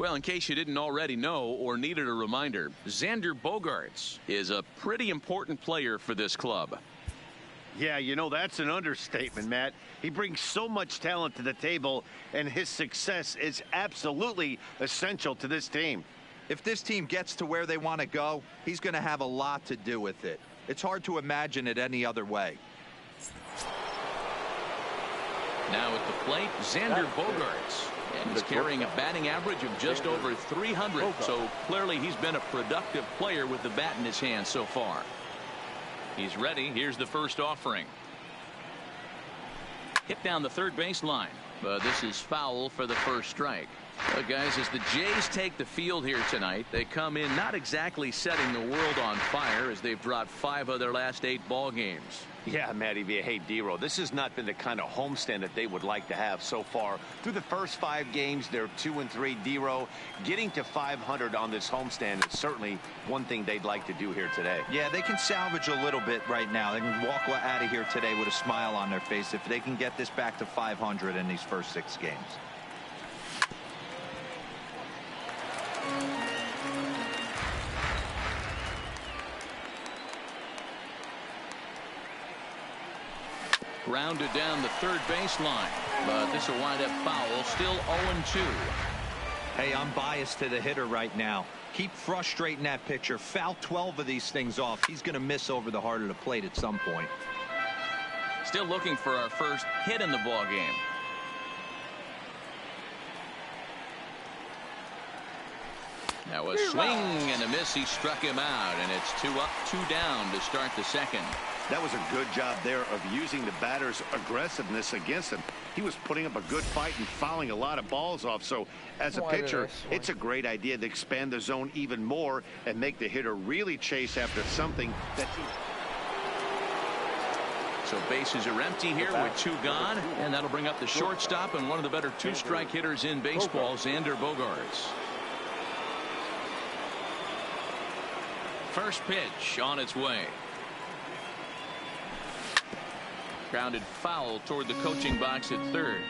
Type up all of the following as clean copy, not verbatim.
Well, in case you didn't already know or needed a reminder, Xander Bogaerts is a pretty important player for this club. Yeah, you know, that's an understatement, Matt. He brings so much talent to the table, and his success is absolutely essential to this team. If this team gets to where they want to go, he's going to have a lot to do with it. It's hard to imagine it any other way. Now at the plate, Xander Bogaerts. And he's carrying a batting average of just over 300, so clearly he's been a productive player with the bat in his hand so far. He's ready. Here's the first offering. Hit down the third base line, but this is foul for the first strike. Guys, as the Jays take the field here tonight, they come in not exactly setting the world on fire as they've dropped 5 of their last 8 ball games. Yeah, Matty V. Hey, D-Row, this has not been the kind of homestand that they would like to have so far. Through the first 5 games, they're 2-3. D-Row, getting to 500 on this homestand is certainly one thing they'd like to do here today. Yeah, they can salvage a little bit right now. They can walk out of here today with a smile on their face if they can get this back to 500 in these first 6 games. Grounded down the third base line, but this will wind up foul. Still 0-2. Hey, I'm biased to the hitter right now. Keep frustrating that pitcher. Foul 12 of these things off. He's going to miss over the heart of the plate at some point. Still looking for our first hit in the ball game. Now a swing and a miss. He struck him out, and it's 2 up, 2 down to start the second. That was a good job there of using the batter's aggressiveness against him. He was putting up a good fight and fouling a lot of balls off. So as a pitcher, it's a great idea to expand the zone even more and make the hitter really chase after something that he... So bases are empty here with 2 gone, and that'll bring up the shortstop and one of the better 2-strike hitters in baseball, Xander Bogaerts. First pitch on its way. Grounded foul toward the coaching box at third.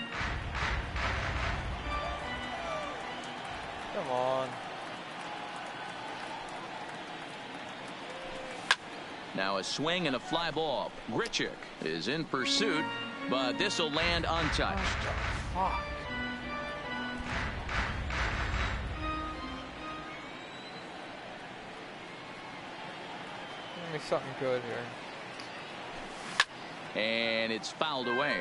Come on. Now a swing and a fly ball. Grichuk is in pursuit, but this will land untouched. Fuck. Give me something good here. And it's fouled away.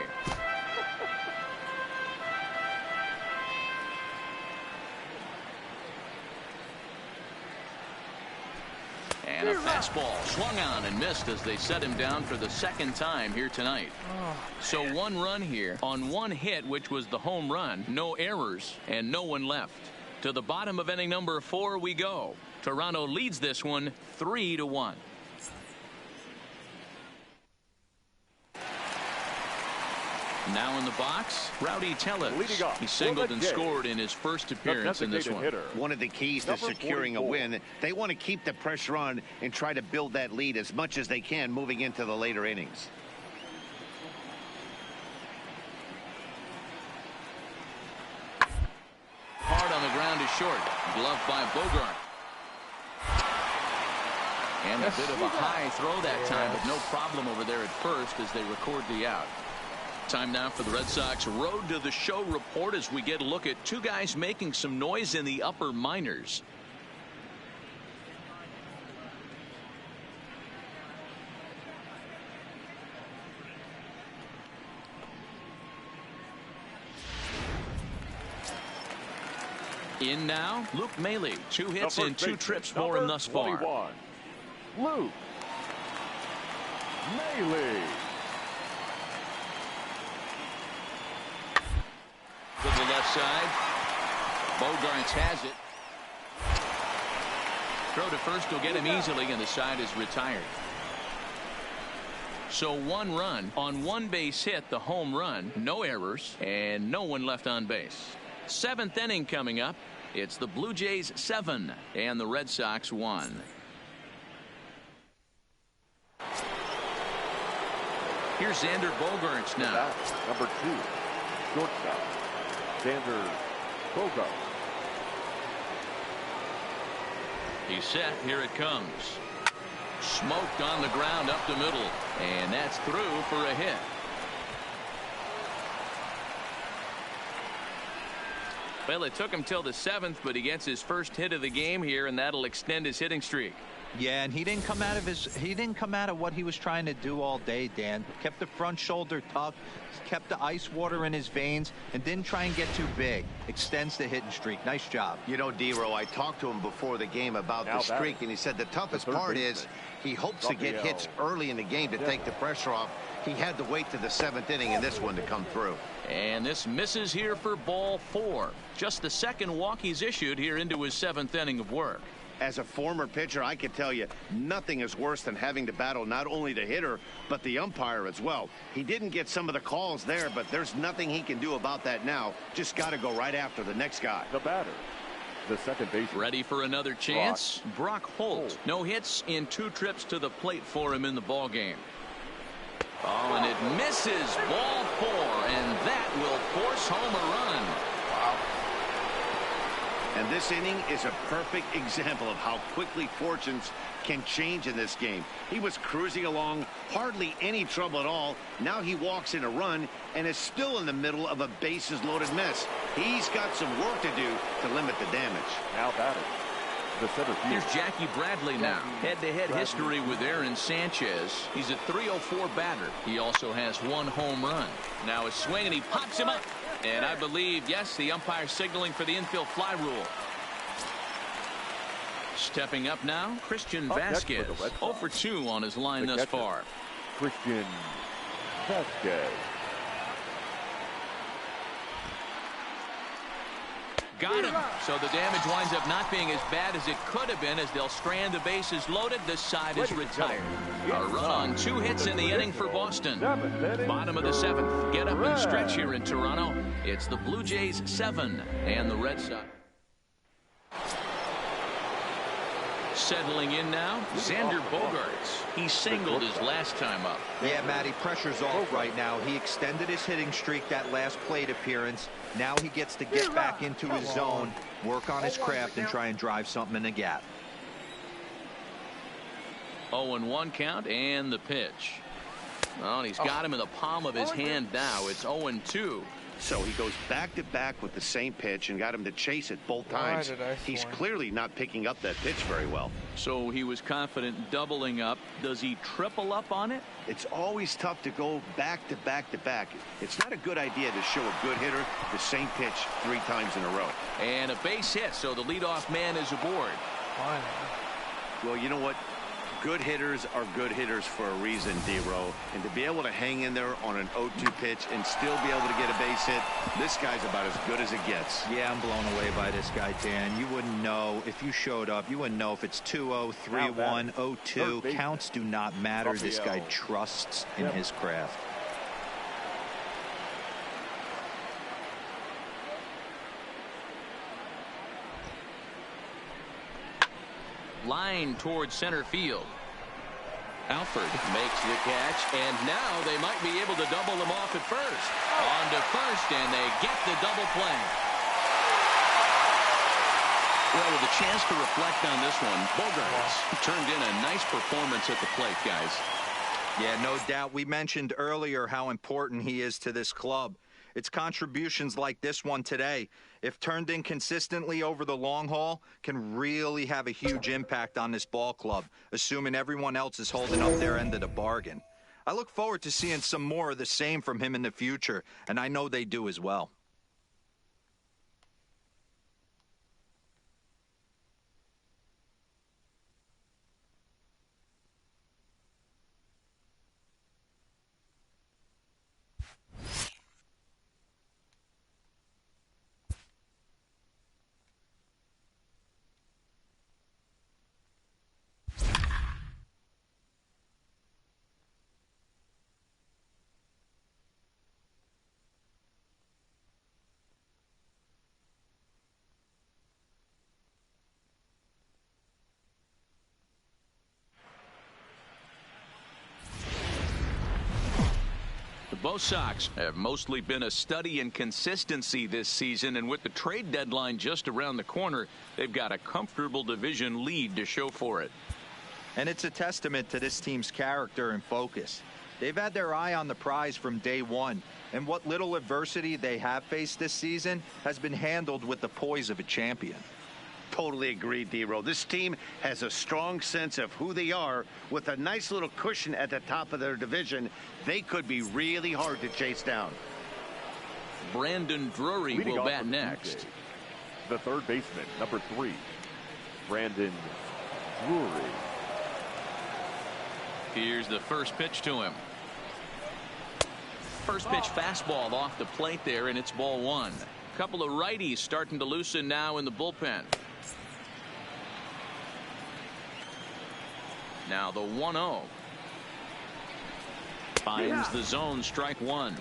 And a fastball swung on and missed as they set him down for the second time here tonight. So 1 run here on 1 hit, which was the home run. No errors and no one left. To the bottom of inning number 4 we go. Toronto leads this one 3-1. Now in the box, Rowdy Tellez. He singled and scored in his first appearance in this one. One of the keys to securing a win, they want to keep the pressure on and try to build that lead as much as they can moving into the later innings. Hard on the ground is short. Gloved by Bogart. And a bit of a high throw that time, but no problem over there at first as they record the out. Time now for the Red Sox Road to the Show report as we get a look at 2 guys making some noise in the upper minors. In now, Luke Maile. 2 hits and 2 trips for him thus far. 21, Luke Maile. To the left side. Bogaerts has it. Throw to first will get him easily, and the side is retired. So 1 run on 1 base hit, the home run, no errors, and no one left on base. 7th inning coming up. It's the Blue Jays 7 and the Red Sox 1. Here's Xander Bogaerts now. Number 2, shortstop, Xander Bogaerts. He's set. Here it comes. Smoked on the ground up the middle. And that's through for a hit. Well, it took him till the 7th, but he gets his first hit of the game here, and that'll extend his hitting streak. Yeah, and he didn't come out of what he was trying to do all day, Dan. Kept the front shoulder tucked, kept the ice water in his veins, and didn't try and get too big. Extends the hitting streak. Nice job. You know, D-Row, I talked to him before the game about the streak, and he said the toughest part is he hopes to get hits early in the game to take the pressure off. He had to wait to the 7th inning in this one to come through. And this misses here for ball 4. Just the second walk he's issued here into his 7th inning of work. As a former pitcher, I can tell you nothing is worse than having to battle not only the hitter, but the umpire as well. He didn't get some of the calls there, but there's nothing he can do about that now. Just got to go right after the next guy. The batter, the second baseman. Ready for another chance? Brock Holt. No hits in 2 trips to the plate for him in the ball game. Oh, and it misses. Ball 4, and that will force home a run. Wow. And this inning is a perfect example of how quickly fortunes can change in this game. He was cruising along, hardly any trouble at all. Now he walks in a run and is still in the middle of a bases-loaded mess. He's got some work to do to limit the damage. Now batting. The center field. Here's Jackie Bradley now. Head-to-head history with Aaron Sanchez. He's a .304 batter. He also has 1 home run. Now a swing, and he pops him up. And I believe, yes, the umpire signaling for the infield fly rule. Stepping up now, Christian Vasquez. 0 for 2 on his line thus far. Christian Vasquez. Got him. So the damage winds up not being as bad as it could have been as they'll strand the bases loaded. This side is retired. A run on 2 hits in the inning for Boston. Bottom of the 7th. Get up and stretch here in Toronto. It's the Blue Jays 7 and the Red Sox. Settling in now, Xander Bogaerts. He singled his last time up. Yeah, Matty, pressure's off right now. He extended his hitting streak that last plate appearance. Now he gets to get back into his zone, work on his craft, and try and drive something in the gap. 0-1 count, and the pitch. Well, and he's got him in the palm of his hand now. It's 0-2. So he goes back-to-back with the same pitch and got him to chase it both times. He's clearly not picking up that pitch very well. So he was confident doubling up. Does he triple up on it? It's always tough to go back-to-back-to-back. It's not a good idea to show a good hitter the same pitch 3 times in a row. And a base hit, so the leadoff man is aboard. Well, you know what? Good hitters are good hitters for a reason, D-Row. And to be able to hang in there on an 0-2 pitch and still be able to get a base hit, this guy's about as good as it gets. Yeah, I'm blown away by this guy, Dan. You wouldn't know if you showed up. You wouldn't know if it's 2-0, 3-1, 0-2. Counts do not matter. This guy trusts in his craft. Line towards center field. Alford makes the catch, and now they might be able to double them off at first. On to first, and they get the double play. Well, with a chance to reflect on this one, Bogaerts turned in a nice performance at the plate, guys. Yeah, no doubt. We mentioned earlier how important he is to this club. It's contributions like this one today, if turned in consistently over the long haul, can really have a huge impact on this ball club, assuming everyone else is holding up their end of the bargain. I look forward to seeing some more of the same from him in the future, and I know they do as well. Both Sox have mostly been a study in consistency this season, and with the trade deadline just around the corner, they've got a comfortable division lead to show for it. And it's a testament to this team's character and focus. They've had their eye on the prize from day one, and what little adversity they have faced this season has been handled with the poise of a champion. Totally agree, D-Row. This team has a strong sense of who they are. With a nice little cushion at the top of their division, they could be really hard to chase down. Brandon Drury Leading will off bat for the next. Blue Jays, the third baseman, number 3, Brandon Drury. Here's the first pitch to him. First pitch fastball off the plate there, and it's ball 1. Couple of righties starting to loosen now in the bullpen. Now the 1-0. Finds the zone, strike 1.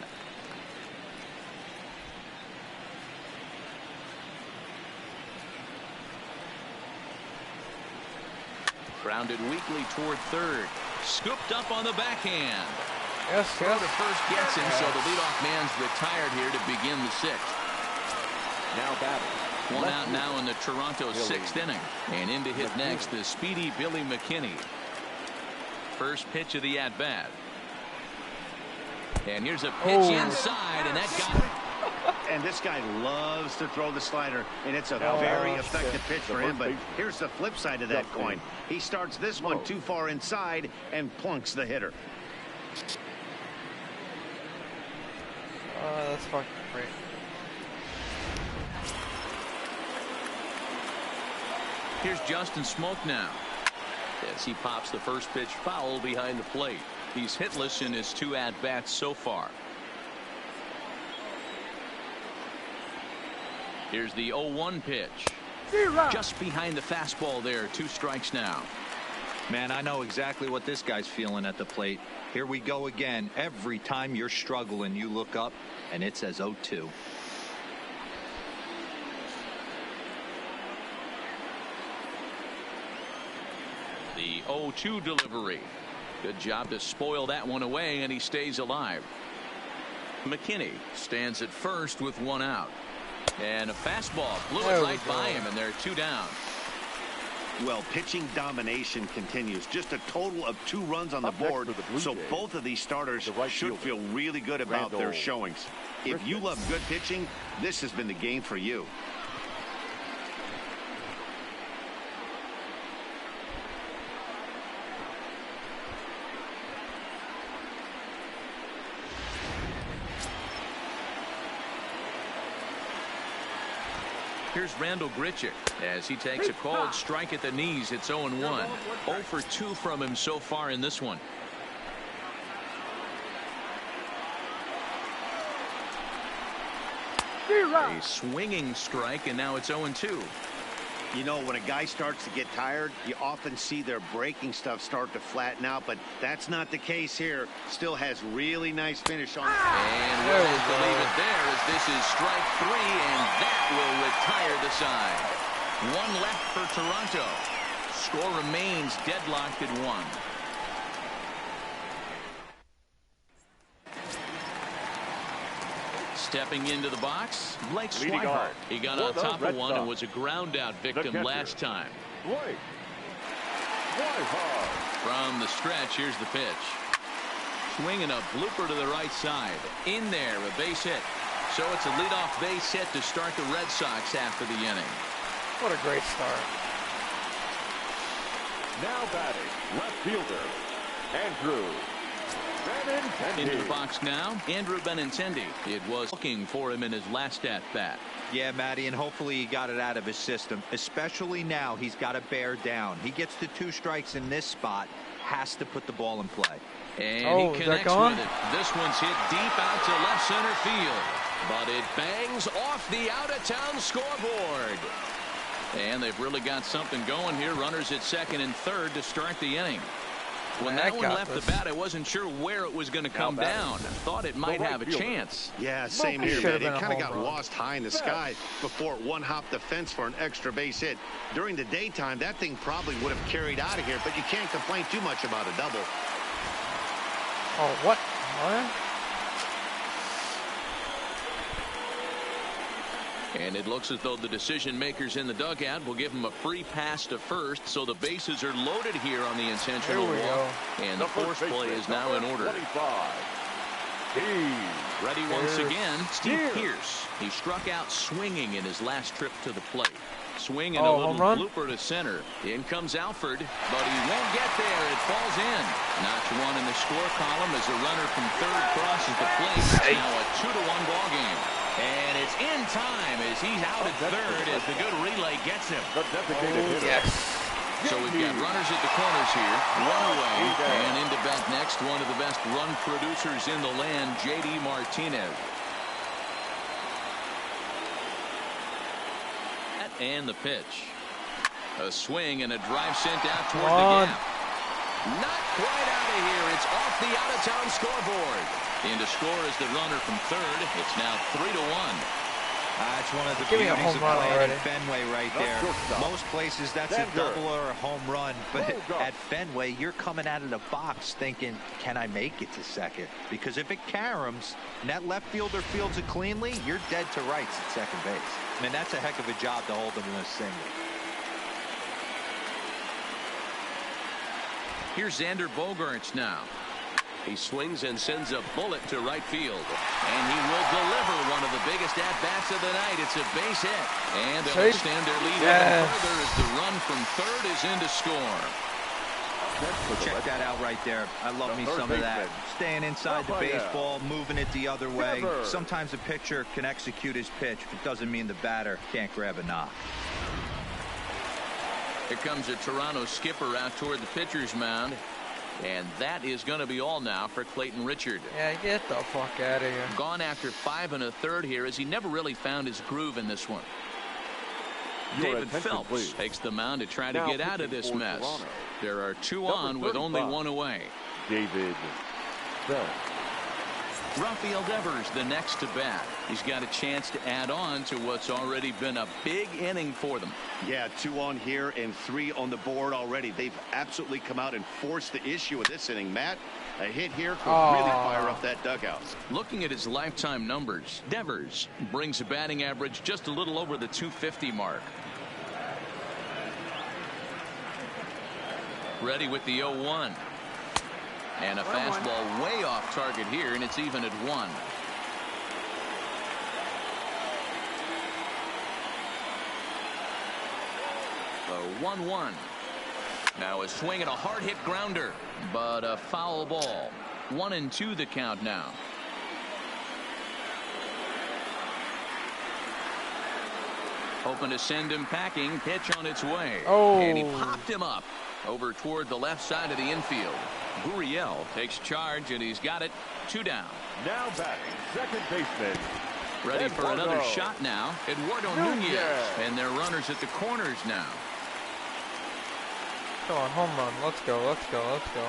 Grounded weakly toward third. Scooped up on the backhand. Yes, Throw yes. to first gets him, so the leadoff man's retired here to begin the 6th. Now batting. One out now in the Toronto 6th inning. And in to hit next, the speedy Billy McKinney. First pitch of the at-bat. And here's a pitch inside, and that got... And this guy loves to throw the slider, and it's a very effective pitch for him. But here's the flip side of that coin. He starts this one too far inside and plunks the hitter. That's fucking great. Here's Justin Smoke now, as he pops the first pitch foul behind the plate. He's hitless in his 2 at-bats so far. Here's the 0-1 pitch. Just behind the fastball there. 2 strikes now. Man, I know exactly what this guy's feeling at the plate. Here we go again. Every time you're struggling, you look up, and it says 0-2. The 0-2 delivery. Good job to spoil that one away, and he stays alive. McKinney stands at first with 1 out. And a fastball blew it right by him, and they're 2 down. Well, pitching domination continues. Just a total of 2 runs on the board. So both of these starters should feel really good about their showings. If you love good pitching, this has been the game for you. Here's Randall Grichuk as he takes a called strike at the knees. It's 0-1. 0 for 2 from him so far in this one. A swinging strike, and now it's 0-2. You know, when a guy starts to get tired, you often see their breaking stuff start to flatten out, but that's not the case here. Still has really nice finish on it. And we'll have to leave it there, as this is strike 3, and that will retire the side. 1 left for Toronto. Score remains deadlocked at 1. Stepping into the box, Blake Swihart. He got on top of one and was a ground out victim last time. From the stretch, here's the pitch. Swinging a blooper to the right side. In there, a base hit. So it's a leadoff base hit to start the Red Sox after the inning. What a great start. Now batting, left fielder, Andrew Benintendi. Into the box now, Andrew Benintendi. It was looking for him in his last at-bat. Yeah, Matty, and hopefully he got it out of his system. Especially now, he's got to bear down. He gets to 2 strikes in this spot, has to put the ball in play. And he connects with it. This one's hit deep out to left center field. But it bangs off the out-of-town scoreboard. And they've really got something going here. Runners at second and third to start the inning. When that one left the bat, I wasn't sure where it was going to come down. Thought it might have a chance. Yeah, same here, man. It kind of got lost high in the sky before it one-hopped the fence for an extra base hit. During the daytime, that thing probably would have carried out of here, but you can't complain too much about a double. Oh, what? And it looks as though the decision makers in the dugout will give him a free pass to first, so the bases are loaded here on the intentional walk. And the force play is now in order. 25. Ready once again, Steve Pearce. He struck out swinging in his last trip to the plate. Swing and a little blooper to center. In comes Alford, but he won't get there. It falls in. Notch one in the score column as a runner from third crosses the plate. It's now a 2-1 ball game. And it's in time as he's out at third as the good relay gets him. The designated hitter. Yes. So we've got runners at the corners here, one away, and into bat next, one of the best run producers in the land, J.D. Martinez. And the pitch. A swing and a drive sent out toward the gap. Not quite out of here. It's off the out-of-town scoreboard. In to score is the runner from third. It's now 3-1. That's one of the beauties of playing at Fenway right there. Most places that's a double or a home run, but at Fenway you're coming out of the box thinking, can I make it to second? Because if it caroms and that left fielder fields it cleanly, you're dead to rights at second base. I mean, that's a heck of a job to hold them in a single. Here's Xander Bogaerts now. He swings and sends a bullet to right field. And he will deliver one of the biggest at-bats of the night. It's a base hit. And they'll extend their lead even further as the run from third is in to score. Check that out right there. I love me some of that. Staying inside the baseball, moving it the other way. Sometimes a pitcher can execute his pitch, but it doesn't mean the batter can't grab a knock. Here comes a Toronto skipper out toward the pitcher's mound. And that is going to be all now for Clayton Richard. Yeah, get the fuck out of here. Gone after 5 1/3 here as he never really found his groove in this one. David Phelps takes the mound to try to get out of this mess. Toronto. There are 2 on with only 1 away. David Phelps. Rafael Devers the next to bat. He's got a chance to add on to what's already been a big inning for them. Yeah, 2 on here and 3 on the board already. They've absolutely come out and forced the issue of this inning. Matt, a hit here could really fire up that dugout. Looking at his lifetime numbers, Devers brings a batting average just a little over the .250 mark. Ready with the 0-1. And a fastball way off target here, and it's even at 1. The 1-1. Now a swing and a hard hit grounder, but a foul ball. 1-2 the count now. Hoping to send him packing. Pitch on its way. And he popped him up over toward the left side of the infield. Gurriel takes charge, and he's got it. 2 down. Now batting, second baseman. Ready for another shot now. Eduardo Nunez. And they're runners at the corners now. Come on, home run. Let's go, let's go, let's go.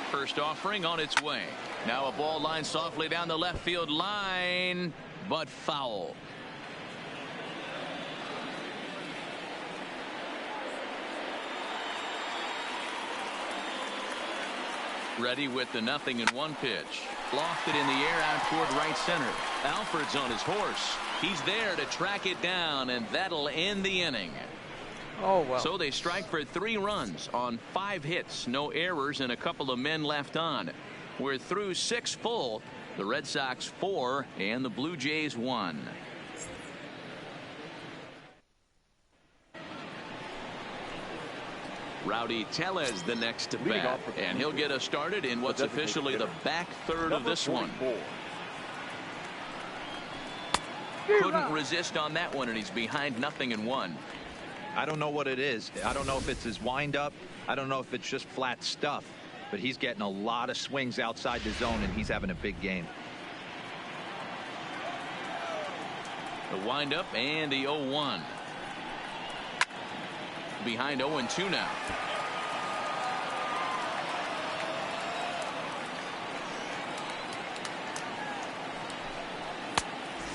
First offering on its way. Now a ball lined softly down the left field line, but foul. Ready with the 0-1 pitch. Lofted in the air out toward right center. Alford's on his horse. He's there to track it down, and that'll end the inning. Oh, well. So they strike for 3 runs on 5 hits, no errors, and a couple of men left on. We're through 6 full. The Red Sox 4 and the Blue Jays 1. Rowdy Tellez the next to bat, and he'll get us started in what's officially the back third of this one. Couldn't resist on that one, and he's behind 0-1. I don't know what it is. I don't know if it's his windup. I don't know if it's just flat stuff, but he's getting a lot of swings outside the zone, and he's having a big game. The windup and the 0-1. Behind 0-2 now.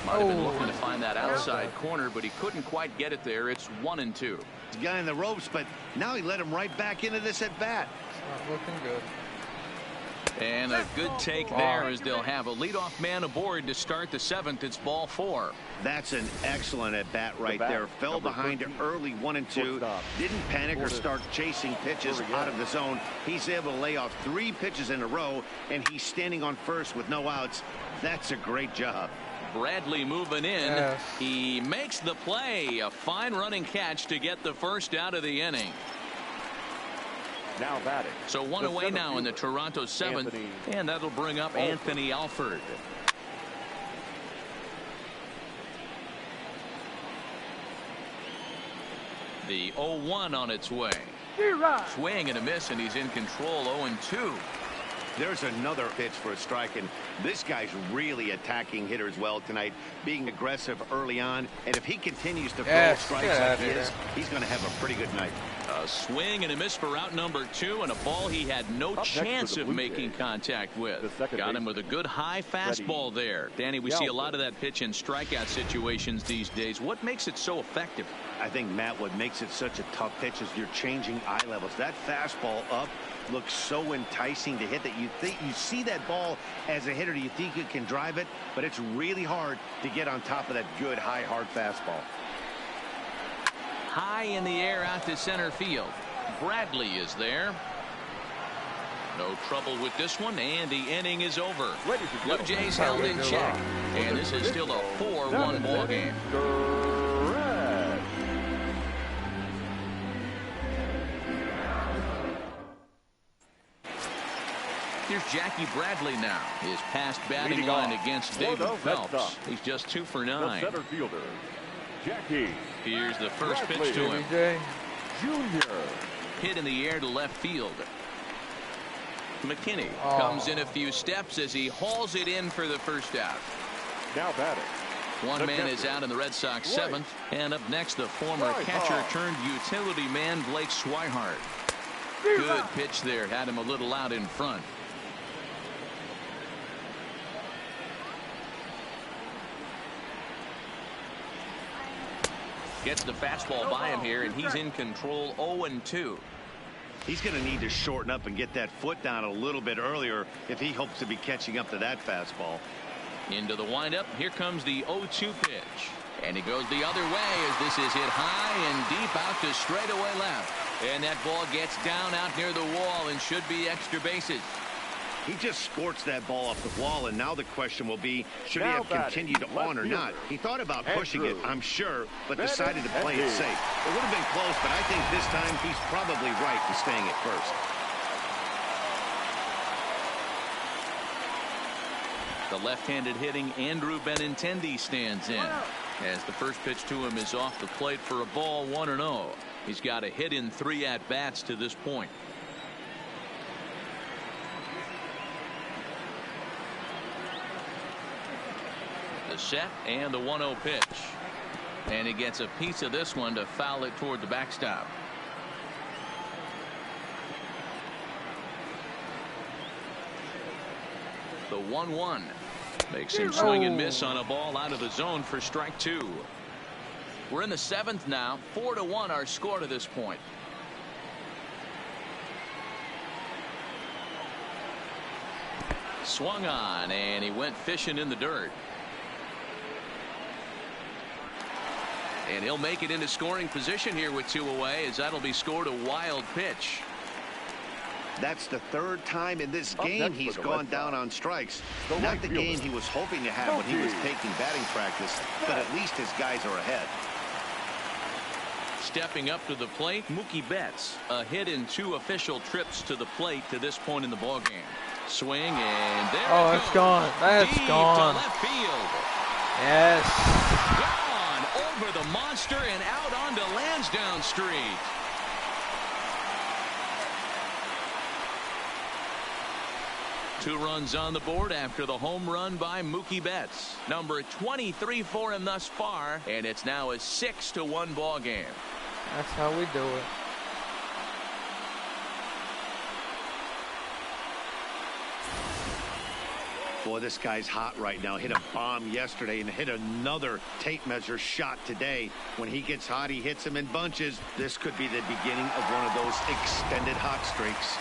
Might have been looking to find that outside corner, but he couldn't quite get it there. It's 1-2. The guy in the ropes, but now he let him right back into this at bat. It's not looking good. And a good take there as they'll have a leadoff man aboard to start the 7th. It's ball 4. That's an excellent at-bat right there. Fell behind early 1-2. Didn't panic or start chasing pitches out of the zone. He's able to lay off 3 pitches in a row, and he's standing on first with no outs. That's a great job. Bradley moving in. Yes. He makes the play. A fine running catch to get the first out of the inning. Now batting. So one away now in the Toronto 7th, and that'll bring up Anthony Alford. The 0-1 on its way. Swing and a miss, and he's in control. 0-2. There's another pitch for a strike, and this guy's really attacking hitters well tonight, being aggressive early on, and if he continues to throw strikes like he is, he's going to have a pretty good night. A swing and a miss for out number 2, and a ball he had no chance of making contact with. Got him with a good high fastball there. Danny, we see a lot of that pitch in strikeout situations these days. What makes it so effective? I think, Matt, what makes it such a tough pitch is you're changing eye levels. That fastball up looks so enticing to hit that you think you see that ball as a hitter, you think you can drive it, but it's really hard to get on top of that good high hard fastball. High in the air out to center field. Bradley is there. No trouble with this one, and the inning is over. Blue Jays held in check, and this is still a 4-1 ball game. Here's Jackie Bradley now. His past batting line against David Phelps. He's just 2 for 9. Center fielder, Jackie. Here's the first pitch to him. Junior. Hit in the air to left field. McKinney comes in a few steps as he hauls it in for the first out. Now batting. One man is out in the Red Sox 7th. And up next, the former catcher turned utility man Blake Swihart. Good pitch there. Had him a little out in front. Gets the fastball by him here, and he's in control. 0-2. He's going to need to shorten up and get that foot down a little bit earlier if he hopes to be catching up to that fastball. Into the windup. Here comes the 0-2 pitch. And he goes the other way as this is hit high and deep out to straightaway left. And that ball gets down out near the wall and should be extra bases. He just scorched that ball off the wall, and now the question will be, should he have continued on or not? He thought about pushing it, I'm sure, but decided to play it safe. It would have been close, but I think this time he's probably right in staying at first. The left-handed hitting Andrew Benintendi stands in. As the first pitch to him is off the plate for a ball. 1-0. He's got a hit in 3 at-bats to this point. The set and the 1-0 pitch. And he gets a piece of this one to foul it toward the backstop. The 1-1 makes him swing and miss on a ball out of the zone for strike 2. We're in the 7th now. 4-1 our score to this point. Swung on, and he went fishing in the dirt. And he'll make it into scoring position here with 2 away, as that'll be scored a wild pitch. That's the 3rd time in this game he's gone down on strikes. Not the game he was hoping to have when he was taking batting practice, but at least his guys are ahead. Stepping up to the plate, Mookie Betts. A hit in 2 official trips to the plate to this point in the ballgame. Swing, and there it goes. It's gone. That's Deep gone. to left field. Yes. Gone over the monster and out onto Lansdowne Street. Two runs on the board after the home run by Mookie Betts. Number 23 for him thus far, and it's now a 6-1 ball game. That's how we do it. Boy, this guy's hot right now. Hit a bomb yesterday and hit another tape measure shot today. When he gets hot, he hits them in bunches. This could be the beginning of one of those extended hot streaks.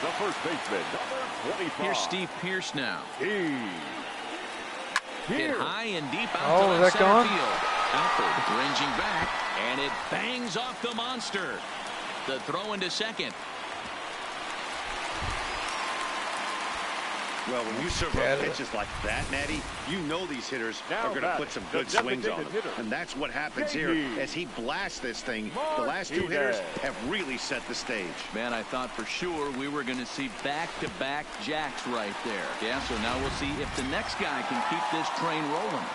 the first baseman, number 25. Here's Steve Pearce now. Hit High and deep out to left center field. Alford ranging back, and it bangs off the monster. The throw into second. Well, when you serve up pitches like that, Natty, you know these hitters are going to put some good swings on them. And that's what happens here as he blasts this thing. The last two hitters have really set the stage. Man, I thought for sure we were going to see back-to-back jacks right there. Yeah, so now we'll see if the next guy can keep this train rolling.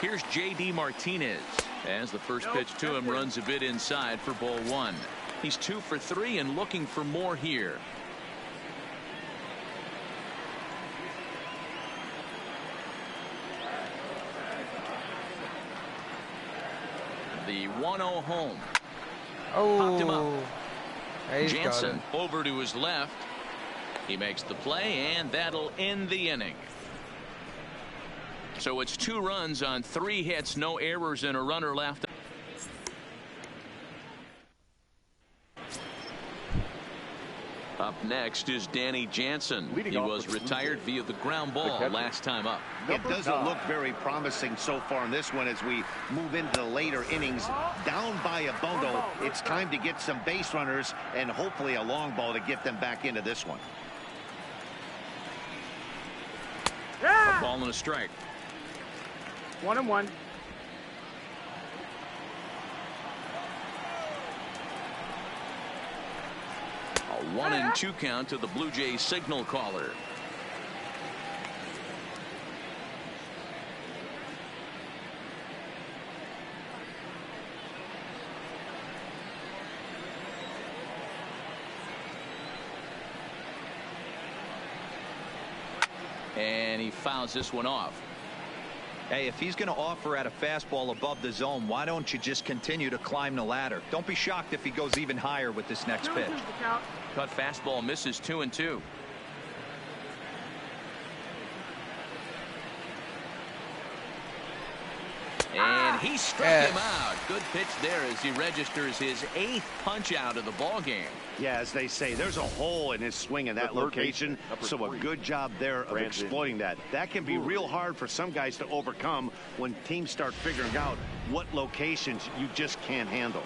Here's J.D. Martinez as the first pitch to him runs a bit inside for ball one. He's 2 for 3 and looking for more here. The 1-0 home. Popped him up. Jansen over to his left. He makes the play, and that'll end the inning. So it's 2 runs on 3 hits, no errors, and a runner left. Up next is Danny Jansen. He was retired via the ground ball last time up. It doesn't look very promising so far in this one as we move into the later innings. Down by a bundle, it's time to get some base runners and hopefully a long ball to get them back into this one. A ball and a strike. 1-1. A 1-2 count to the Blue Jays signal caller. And he fouls this one off. Hey, if he's going to offer at a fastball above the zone, why don't you just continue to climb the ladder? Don't be shocked if he goes even higher with this next pitch. Cut fastball misses 2-2. And he struck him out. Good pitch there as he registers his 8th punch out of the ball game. Yeah, as they say, there's a hole in his swing in that location, so a good job there of exploiting that. That can be real hard for some guys to overcome when teams start figuring out what locations you just can't handle.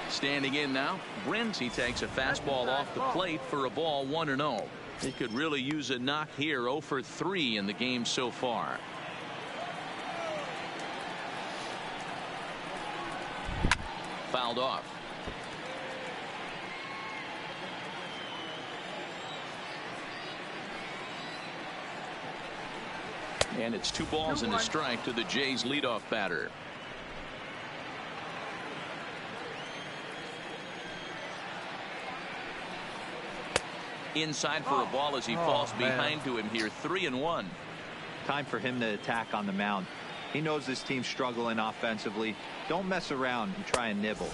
Standing in now, Brent. He takes a fastball off the plate for a ball, 1-0. He could really use a knock here. 0 for 3 in the game so far. Fouled off. And it's 2 balls and a strike to the Jays leadoff batter. Inside for a ball as he falls behind to him here. 3-1. Time for him to attack on the mound. He knows this team's struggling offensively. Don't mess around and try and nibble.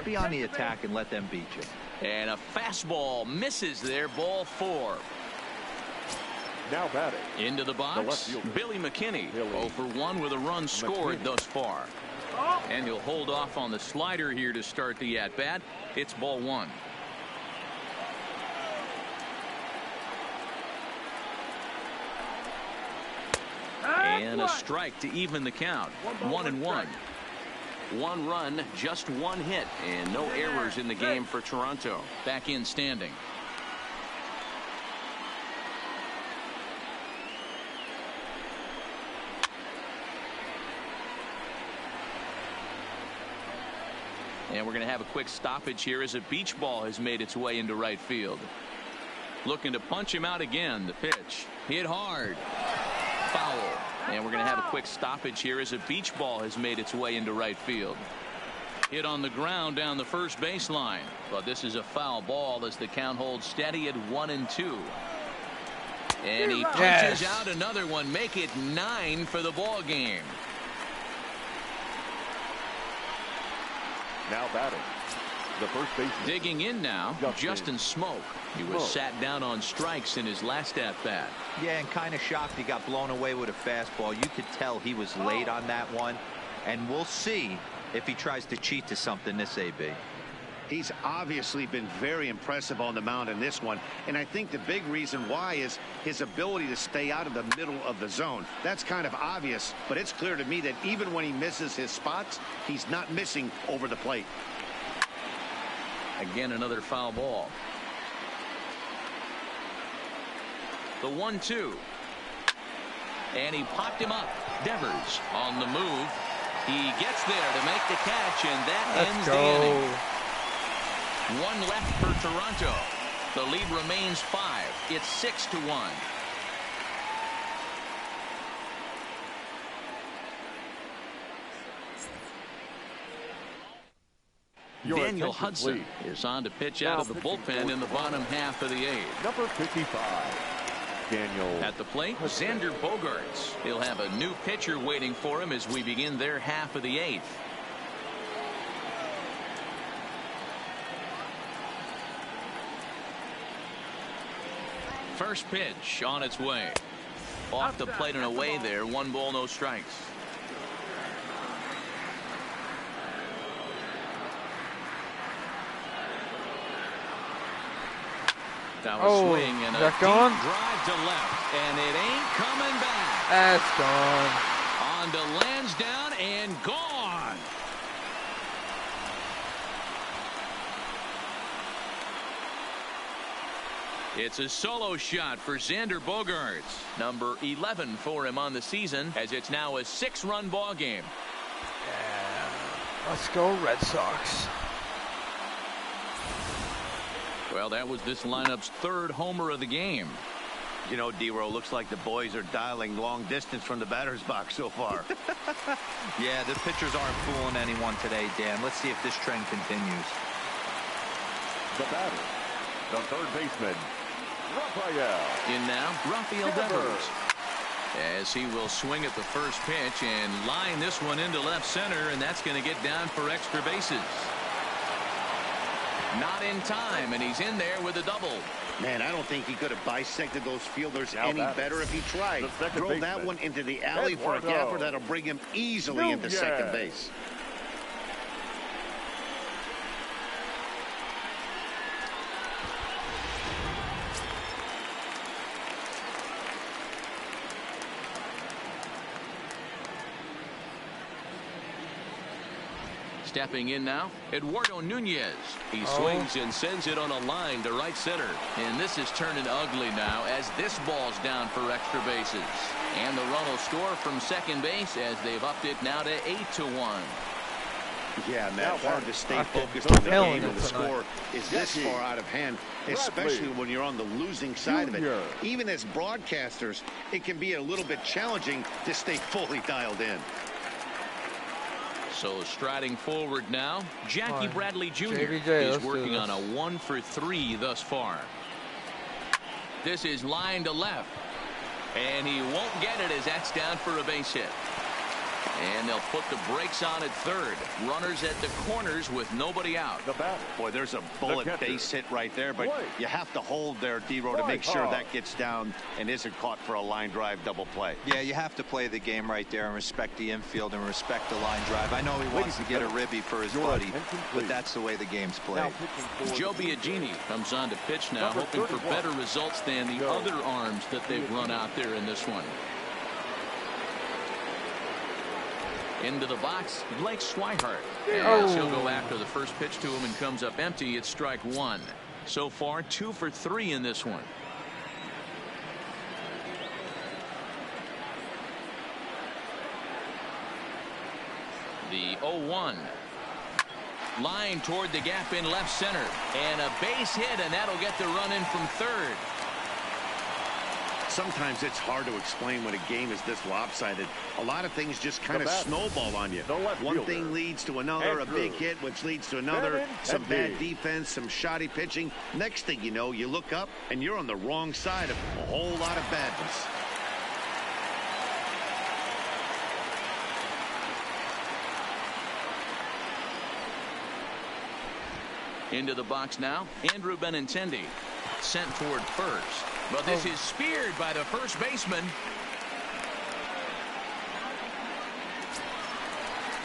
Be on the attack and let them beat you. And a fastball misses there. Ball 4. Now batting. Into the box, Billy McKinney. 0 for 1 with a run scored thus far. And he'll hold off on the slider here to start the at-bat. It's ball 1. And a strike to even the count. 1-1. 1 run, just 1 hit, and no errors in the game for Toronto. Back in standing. And we're going to have a quick stoppage here as a beach ball has made its way into right field. Looking to punch him out again. The pitch hit hard. Foul. And we're going to have a quick stoppage here as a beach ball has made its way into right field. Hit on the ground down the first baseline. But this is a foul ball as the count holds steady at 1-2. And he punches out another one. Make it 9 for the ball game. Now batting. The first baseman. Digging in now, Justin Smoke. He was sat down on strikes in his last at-bat. Yeah, and kind of shocked he got blown away with a fastball. You could tell he was late on that one. And we'll see if he tries to cheat to something this AB. He's obviously been very impressive on the mound in this one, and I think the big reason why is his ability to stay out of the middle of the zone. That's kind of obvious, but it's clear to me that even when he misses his spots, he's not missing over the plate. Again, another foul ball. The 1-2. And he popped him up. Devers on the move. He gets there to make the catch, and that ends the inning. One left for Toronto. The lead remains 5. It's 6-1. Daniel Hudson is on to pitch out of the bullpen in the bottom half of the 8th. Number 55, Daniel. At the plate, Xander Bogaerts. He'll have a new pitcher waiting for him as we begin their half of the 8th. First pitch on its way. Off the plate and away there. 1 ball, no strikes. That was swing and a deep drive to left, and it ain't coming back. That's gone. On to Lansdowne and gone. It's a solo shot for Xander Bogaerts. Number 11 for him on the season, as it's now a 6-run ball game. Yeah. Let's go Red Sox. Well, that was this lineup's 3rd homer of the game. You know, D-Row, looks like the boys are dialing long distance from the batter's box so far. Yeah, the pitchers aren't fooling anyone today, Dan. Let's see if this trend continues. The batter, the third baseman, Rafael. In now, Rafael Devers. As he will swing at the first pitch and line this one into left center, and that's going to get down for extra bases. Not in time, and he's in there with a double. Man, I don't think he could have bisected those fielders any better if he tried. Throw that one into the alley for a gapper that'll bring him easily into second base. Stepping in now, Eduardo Nunez. He swings and sends it on a line to right center. And this is turning ugly now as this ball's down for extra bases. And the run will score from second base as they've upped it now to 8-1. Yeah, Matt, hard to stay focused on the game when the score is this far out of hand, especially when you're on the losing side of it. Even as broadcasters, it can be a little bit challenging to stay fully dialed in. So striding forward now, Jackie Bradley Jr. JBJ, is working on a 1 for 3 thus far. This is line to left. And he won't get it as that's down for a base hit. And they'll put the brakes on at third. Runners at the corners with nobody out. The batter. Boy, there's a bullet base hit right there, but you have to hold there, D-Row, to make sure that gets down and isn't caught for a line drive double play. Yeah, you have to play the game right there and respect the infield and respect the line drive. I know he wants to get a ribby for his buddy, but that's the way the game's played. Joe Biagini comes on to pitch now, hoping for better results than the other arms that they've run out there in this one. Into the box, Blake Swihart. As he'll go after the first pitch to him and comes up empty. It's strike 1. So far, 2 for 3 in this one. The 0-1. Line toward the gap in left center. And a base hit, and that'll get the run in from third. Sometimes it's hard to explain when a game is this lopsided. A lot of things just kind of snowball on you. One thing leads to another, a big hit, which leads to another, some bad defense, some shoddy pitching. Next thing you know, you look up and you're on the wrong side of a whole lot of badness. Into the box now, Andrew Benintendi. Sent toward first. But this is speared by the first baseman.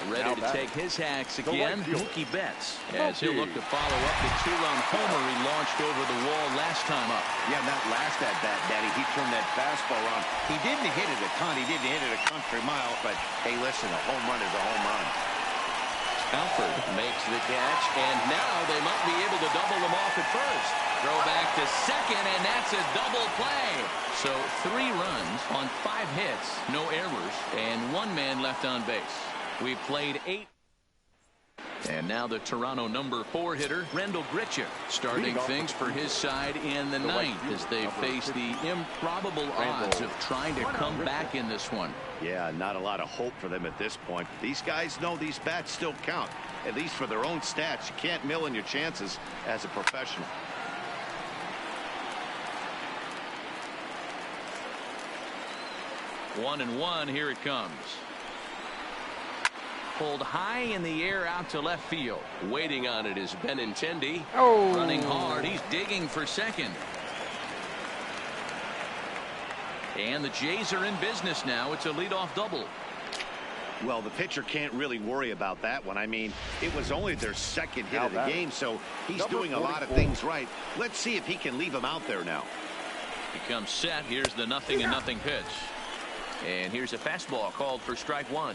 Ready to take his hacks again, Mookie Betts, as he'll look to follow up the two-run homer he launched over the wall last time up. Yeah, that last at-bat, Daddy, he turned that fastball around. He didn't hit it a ton. He didn't hit it a country mile, but, hey, listen, a home run is a home run. Alford makes the catch, and now they might be able to double them off at first. Throw back to second, and that's a double play. So 3 runs on 5 hits, no errors, and 1 man left on base. We've played 8. And now the Toronto number 4 hitter, Rendell Grichuk, starting things for his side in the 9th as they face the improbable odds of trying to come back in this one. Yeah, not a lot of hope for them at this point. These guys know these bats still count, at least for their own stats. You can't mill in your chances as a professional. One and one, here it comes. Pulled high in the air out to left field. Waiting on it is Benintendi. Oh. Running hard. He's digging for second. And the Jays are in business now. It's a leadoff double. Well, the pitcher can't really worry about that one. I mean, it was only their second hit of the game, so he's doing a lot of things right. Let's see if he can leave him out there now. He comes set. Here's the 0-0 pitch. And here's a fastball called for strike 1.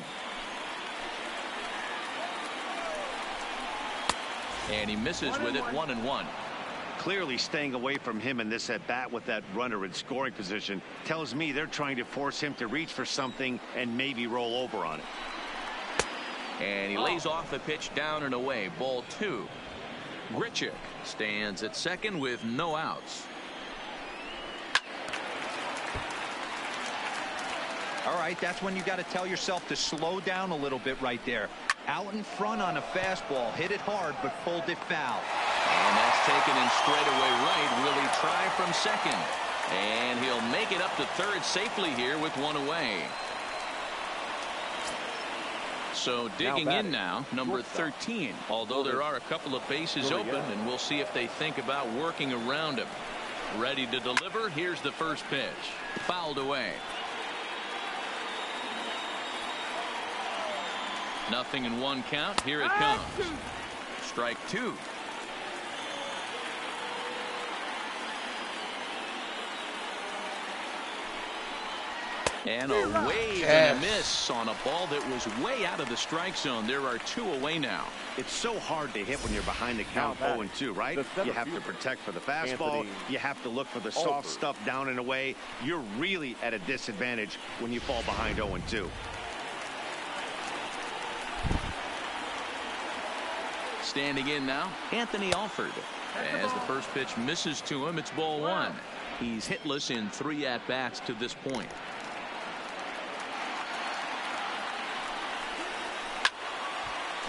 And he misses with it, 1-1. Clearly staying away from him in this at-bat with that runner in scoring position tells me they're trying to force him to reach for something and maybe roll over on it. And he lays off the pitch down and away. Ball 2. Grichuk stands at second with no outs. All right, that's when you got to tell yourself to slow down a little bit right there. Out in front on a fastball, hit it hard, but pulled it foul. And that's taken in straightaway right. Will he try from second? And he'll make it up to third safely here with 1 away. So digging in now, number 13. Although there are a couple of bases open, and we'll see if they think about working around him. Ready to deliver. Here's the first pitch. Fouled away. 0-1 count. Here it comes. Strike 2. And a wave and a miss on a ball that was way out of the strike zone. There are 2 away now. It's so hard to hit when you're behind the count 0-2, right? You have to protect for the fastball. You have to look for the soft stuff down and away. You're really at a disadvantage when you fall behind 0-2. Standing in now, Anthony Alford. As the first pitch misses to him, it's ball 1. He's hitless in 3 at-bats to this point.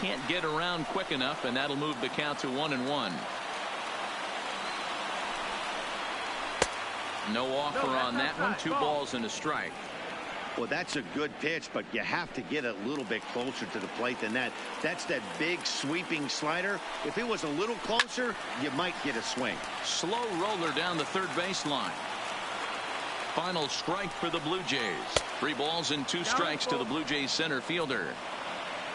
Can't get around quick enough, and that'll move the count to 1-1. No offer on that one. 2 balls and a strike. Well, that's a good pitch, but you have to get a little bit closer to the plate than that. That's that big sweeping slider. If it was a little closer, you might get a swing. Slow roller down the third baseline. Final strike for the Blue Jays. 3 balls and 2 strikes to the Blue Jays center fielder.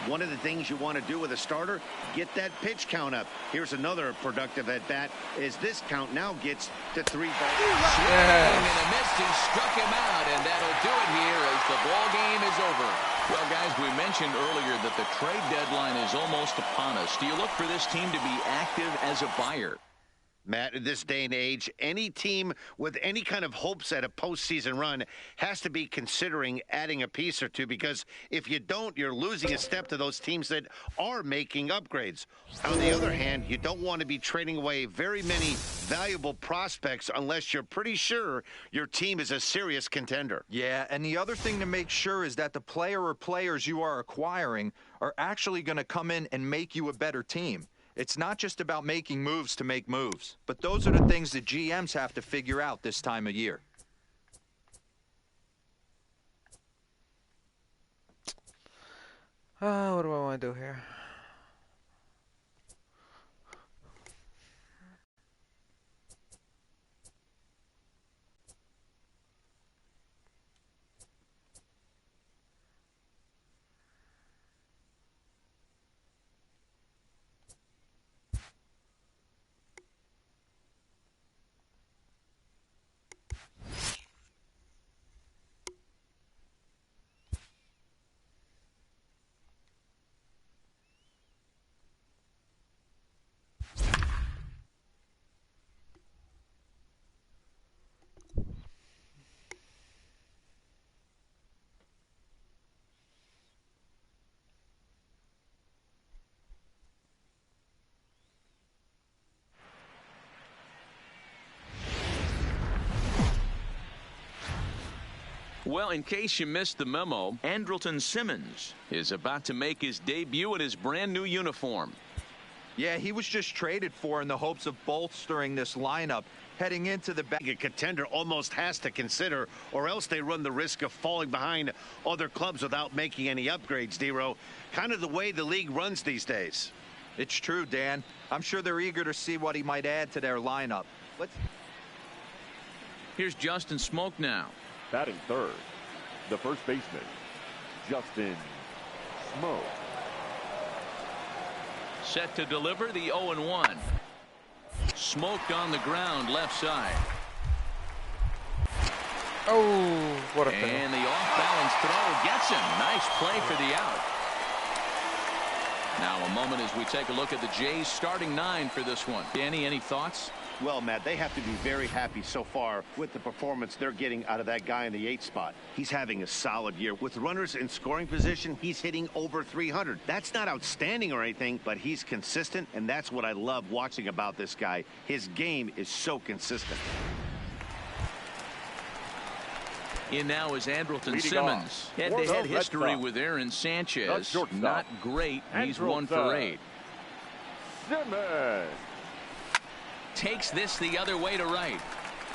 One of the things you want to do with a starter, get that pitch count up. Here's another productive at bat as this count now gets to 3 balls. And a miss, he struck him out, and that'll do it here as the ball game is over. Well, guys, we mentioned earlier that the trade deadline is almost upon us. Do you look for this team to be active as a buyer? Matt, in this day and age, any team with any kind of hopes at a postseason run has to be considering adding a piece or 2, because if you don't, you're losing a step to those teams that are making upgrades. On the other hand, you don't want to be trading away very many valuable prospects unless you're pretty sure your team is a serious contender. Yeah, and the other thing to make sure is that the player or players you are acquiring are actually going to come in and make you a better team. It's not just about making moves to make moves, but those are the things that GMs have to figure out this time of year. What do I want to do here? Well, in case you missed the memo, Andrelton Simmons is about to make his debut in his brand new uniform. Yeah, he was just traded for in the hopes of bolstering this lineup heading into the back. A contender almost has to consider, or else they run the risk of falling behind other clubs without making any upgrades, D-Row. Kind of the way the league runs these days. It's true, Dan. I'm sure they're eager to see what he might add to their lineup. Here's Justin Smoak now. Batting third, the first baseman, Justin Smoak. Set to deliver the 0-1. Smoked on the ground left side. Oh, what a thing. And the off-balance throw gets him. Nice play for the out. Now a moment as we take a look at the Jays starting 9 for this one. Danny, any thoughts? Well, Matt, they have to be very happy so far with the performance they're getting out of that guy in the 8th spot. He's having a solid year. With runners in scoring position, he's hitting over 300. That's not outstanding or anything, but he's consistent, and that's what I love watching about this guy. His game is so consistent. In now is Andrelton Leading Simmons. Head-to-head history with Aaron Sanchez. Not great. He's 1 for 8. Simmons Takes this the other way to right.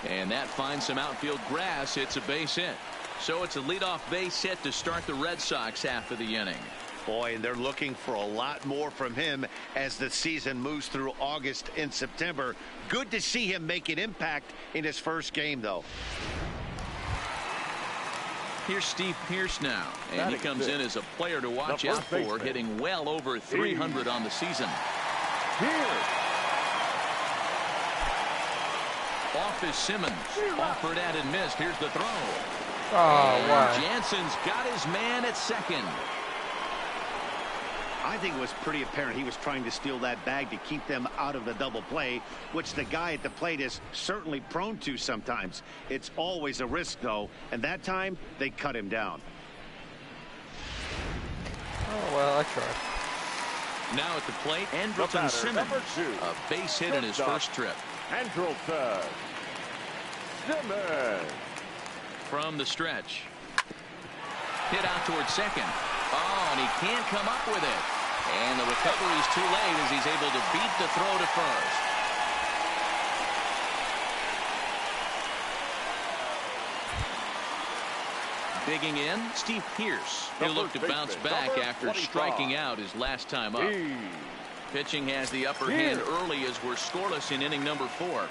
And that finds some outfield grass. It's a base hit. So it's a leadoff base hit to start the Red Sox half of the inning. Boy, and they're looking for a lot more from him as the season moves through August and September. Good to see him make an impact in his first game, though. Here's Steve Pearce now, and he comes in as a player to watch out for, hitting well over 300 on the season. Off is Simmons. Offered at and missed. Here's the throw. Oh, wow. Jansen's got his man at second. I think it was pretty apparent he was trying to steal that bag to keep them out of the double play, which the guy at the plate is certainly prone to sometimes. It's always a risk, though, and that time they cut him down. Oh, well, I tried. Now at the plate, Andrelton Simmons, a base hit in his first trip. Andrelton Simmons. From the stretch. Hit out towards second. Oh, and he can't come up with it. And the recovery's too late as he's able to beat the throw to first. Digging in, Steve Pearce. He'll look to bounce back after striking out his last time up. Pitching has the upper hand early as we're scoreless in inning number 4.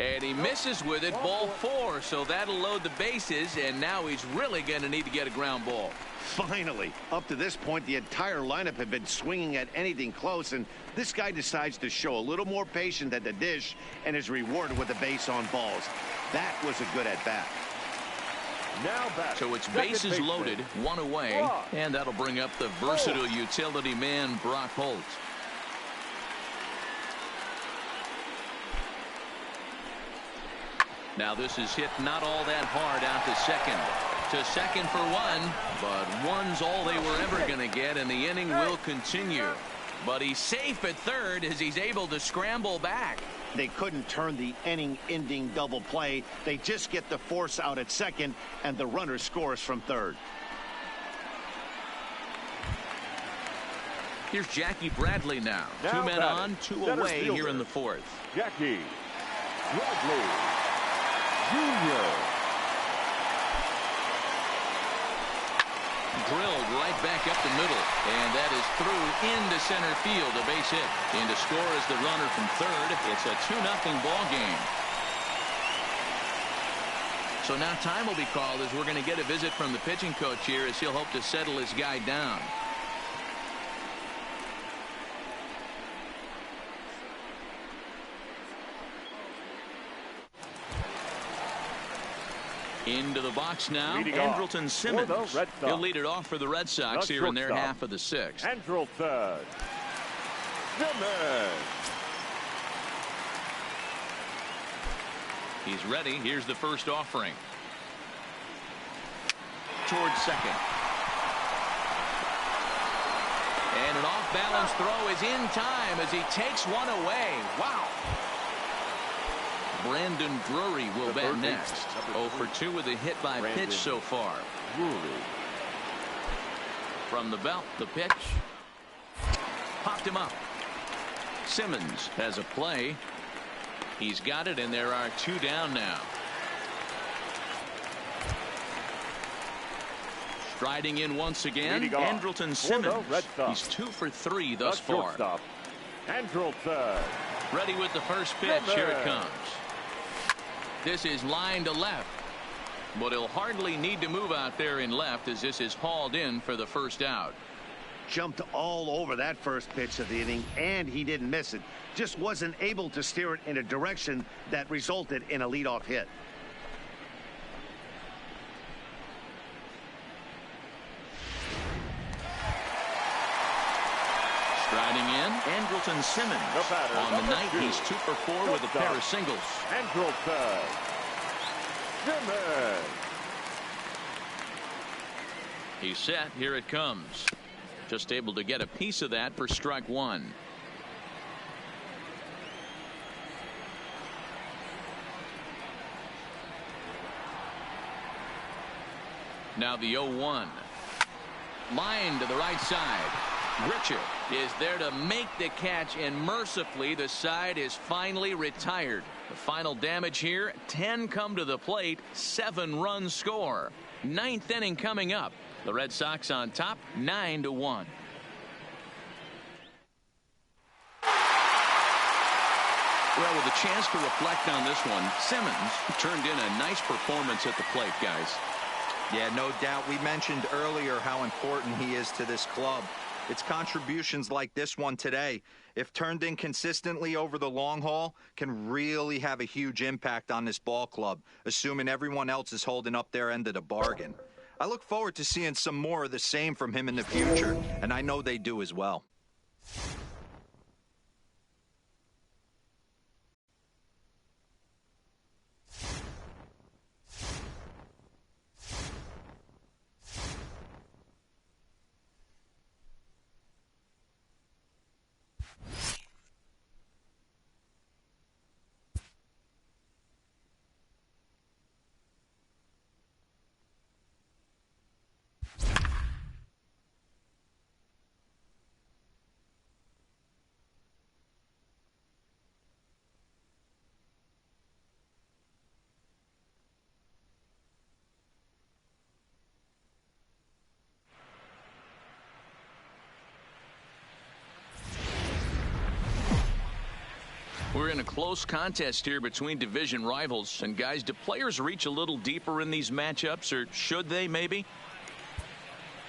And he misses with it, ball 4, so that'll load the bases, and now he's really going to need to get a ground ball. Finally, up to this point, the entire lineup had been swinging at anything close, and this guy decides to show a little more patience at the dish and is rewarded with a base on balls. That was a good at-bat. So it's bases loaded, 1 away, and that'll bring up the versatile utility man, Brock Holt. Now this is hit not all that hard out to second. To second for 1, but 1's all they were ever going to get, and the inning will continue. But he's safe at third as he's able to scramble back. They couldn't turn the inning-ending double play. They just get the force out at second, and the runner scores from third. Here's Jackie Bradley now. 2 men on, 2 away here in the 4th. Jackie Bradley Jr. Drilled right back up the middle, and that is through into center field, a base hit. In to score is the runner from third. It's a 2-0 ball game. So now time will be called as we're going to get a visit from the pitching coach here as he'll hope to settle his guy down. Into the box now, Andrelton Simmons. He'll lead it off for the Red Sox here in their half of the 6th. Andrelton Simmons. He's ready. Here's the first offering. Towards second. And an off-balance throw is in time as he takes 1 away. Wow. Brandon Drury will bat next. 0 for 2 with a hit by pitch so far. From the belt, the pitch. Popped him up. Simmons has a play. He's got it, and there are 2 down now. Striding in once again, Andrelton Simmons. He's 2 for 3 thus far. Andrelton. Ready with the first pitch. Here it comes. This is line to left. But he'll hardly need to move out there in left as this is hauled in for the first out. Jumped all over that first pitch of the inning, and he didn't miss it. Just wasn't able to steer it in a direction that resulted in a leadoff hit. Striding in, Andrelton Simmons. On the night, he's 2 for 4 with a pair of singles. Andrelton Simmons. He's set. Here it comes. Just able to get a piece of that for strike 1. Now the 0-1. Line to the right side. Richard is there to make the catch, and mercifully the side is finally retired. The final damage here, 10 come to the plate, 7 runs score. 9th inning coming up. The Red Sox on top, 9-1. Well, with a chance to reflect on this one, Simmons turned in a nice performance at the plate, guys. Yeah, no doubt. We mentioned earlier how important he is to this club. It's contributions like this one today, if turned in consistently over the long haul, can really have a huge impact on this ball club, assuming everyone else is holding up their end of the bargain. I look forward to seeing some more of the same from him in the future, and I know they do as well. We're in a close contest here between division rivals. And guys, do players reach a little deeper in these matchups, or should they maybe?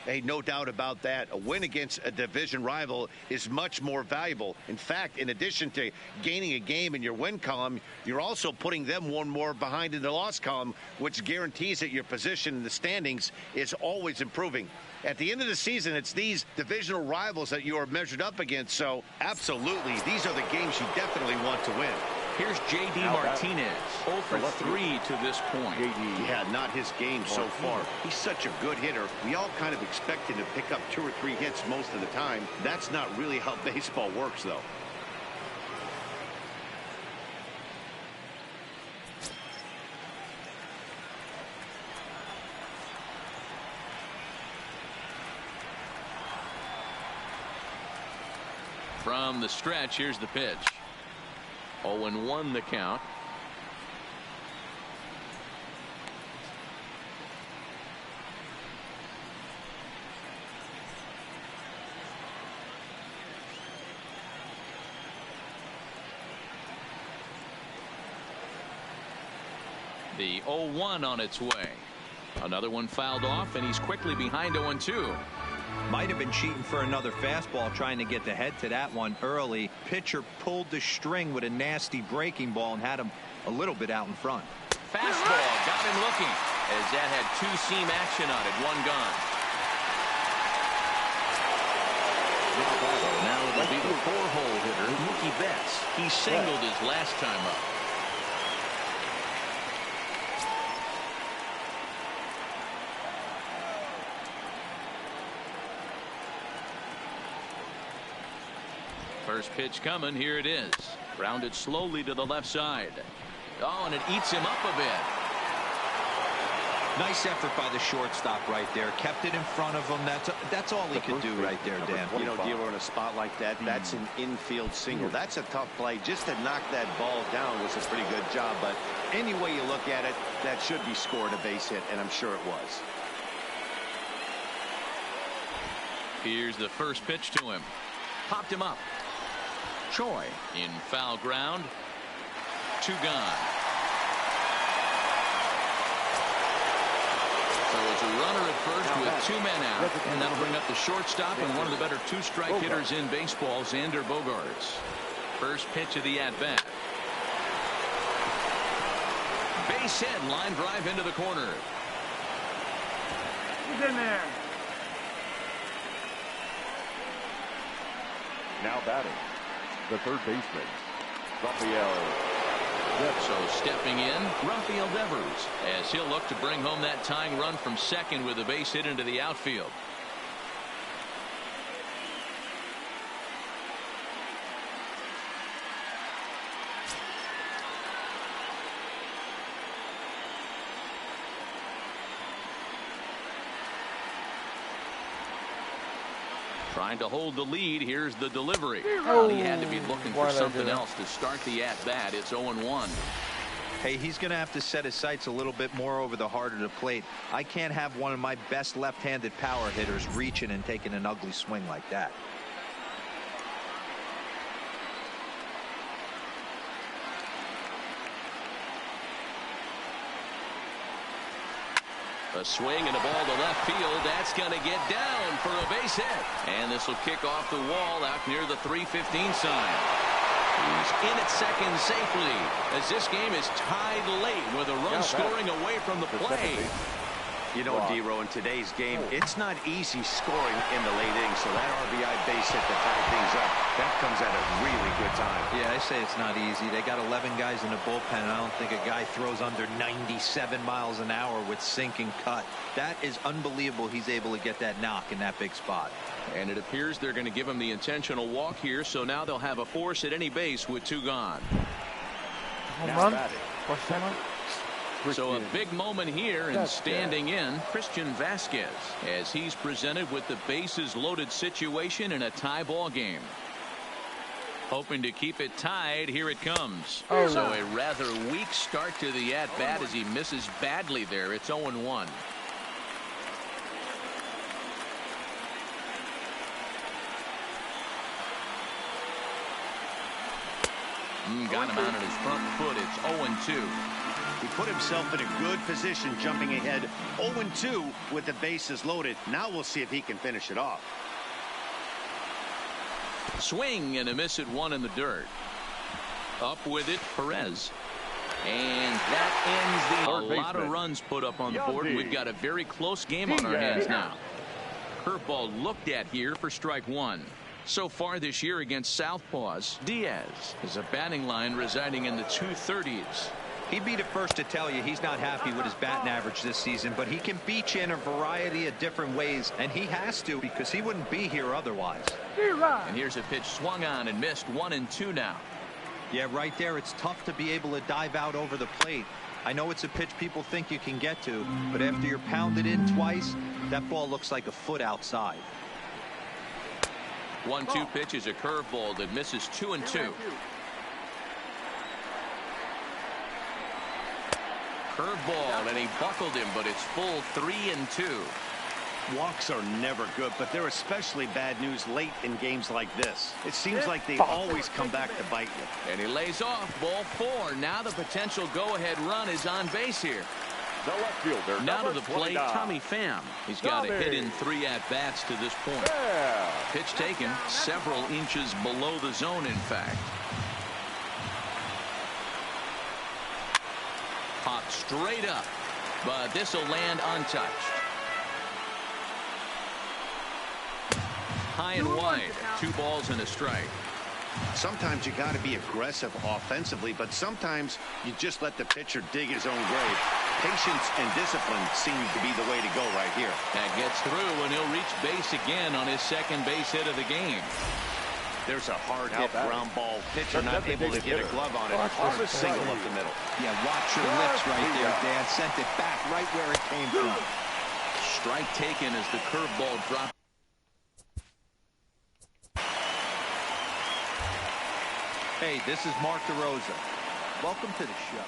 Hey, no doubt about that. A win against a division rival is much more valuable. In fact, in addition to gaining a game in your win column, you're also putting them one more behind in the loss column, which guarantees that your position in the standings is always improving. At the end of the season, it's these divisional rivals that you are measured up against. So, absolutely, these are the games you definitely want to win. Here's J.D. Martinez, 0 for 3 to this point. Yeah, not his game so far. He's such a good hitter. We all kind of expect him to pick up 2 or 3 hits most of the time. That's not really how baseball works, though. From the stretch, here's the pitch. 0-1 the count. The 0-1 on its way. Another one fouled off, and he's quickly behind 0-2. Might have been cheating for another fastball, trying to get the head to that one early. Pitcher pulled the string with a nasty breaking ball and had him a little bit out in front. Fastball got him looking, as that had 2-seam action on it. 1 gone. Now it'll be the 4-hole hitter, Mookie Betts. He singled his last time up. First pitch coming. Here it is. Grounded slowly to the left side. Oh, and it eats him up a bit. Nice effort by the shortstop right there. Kept it in front of him. That's all he could do right there, Dan. You know, D'Lo, in a spot like that, that's an infield single. That's a tough play. Just to knock that ball down was a pretty good job. But any way you look at it, that should be scored a base hit, and I'm sure it was. Here's the first pitch to him. Popped him up. Choi in foul ground. 2 gone. So it's a runner at first with 2 men out, and that'll bring up the shortstop and one of the better 2-strike hitters in baseball, Xander Bogaerts. First pitch of the at-bat. Base hit, line drive into the corner. He's in there. Now batting, the third baseman, Rafael. So stepping in, Rafael Devers, as he'll look to bring home that tying run from second with a base hit into the outfield. Trying to hold the lead. Here's the delivery. Oh, he had to be looking for something else to start the at-bat. It's 0-1. Hey, he's going to have to set his sights a little bit more over the heart of the plate. I can't have one of my best left-handed power hitters reaching and taking an ugly swing like that. A swing and a ball to left field. That's going to get down for a base hit. And this will kick off the wall out near the 3:15 sign. He's in at second safely as this game is tied late with a run scoring away from the play. You know, D-Row, in today's game, it's not easy scoring in the late innings, so that RBI base hit to tie things up, that comes at a really good time. Yeah, I say it's not easy. They got 11 guys in the bullpen, and I don't think a guy throws under 97 miles an hour with sink and cut. That is unbelievable he's able to get that knock in that big spot. And it appears they're going to give him the intentional walk here, so now they'll have a force at any base with 2 gone. Home run. So a big moment here, and standing in, Christian Vasquez, as he's presented with the bases loaded situation in a tie ball game. Hoping to keep it tied. Here it comes. So a rather weak start to the at-bat as he misses badly there. It's 0-1. Got him out on his front foot. It's 0-2. He put himself in a good position jumping ahead 0-2 with the bases loaded. Now we'll see if he can finish it off. Swing and a miss at 1 in the dirt. Up with it, Perez. And that ends the lot of runs put up on the board. We've got a very close game on our hands now. Curveball looked at here for strike 1. So far this year against Southpaws, Diaz is a batting line residing in the 230s. He'd be the first to tell you he's not happy with his batting average this season, but he can beat you in a variety of different ways, and he has to because he wouldn't be here otherwise. And here's a pitch swung on and missed. 1-2 now. Yeah, right there. It's tough to be able to dive out over the plate. I know it's a pitch people think you can get to, but after you're pounded in twice, that ball looks like a foot outside. 1-2 pitch is a curveball that misses 2-2. Curveball, and he buckled him, but it's full 3-2. Walks are never good, but they're especially bad news late in games like this. It seems like they always come back to bite you. And he lays off. Ball 4. Now the potential go-ahead run is on base here. The left fielder, now to the plate, 29. Tommy Pham. He's got a hit in 3 at-bats to this point. Yeah. Pitch taken several inches below the zone, in fact. Popped straight up, but this will land untouched. High and wide. 2 balls and a strike. Sometimes you got to be aggressive offensively, but sometimes you just let the pitcher dig his own grave. Patience and discipline seem to be the way to go right here. That gets through, and he'll reach base again on his second base hit of the game. There's a hard hit ground ball. Pitcher not able to get a glove on it. There's a single up the middle. Yeah, watch your lips right there, Dan. Sent it back right where it came from. Strike taken as the curveball dropped. Hey, this is Mark DeRosa. Welcome to the show.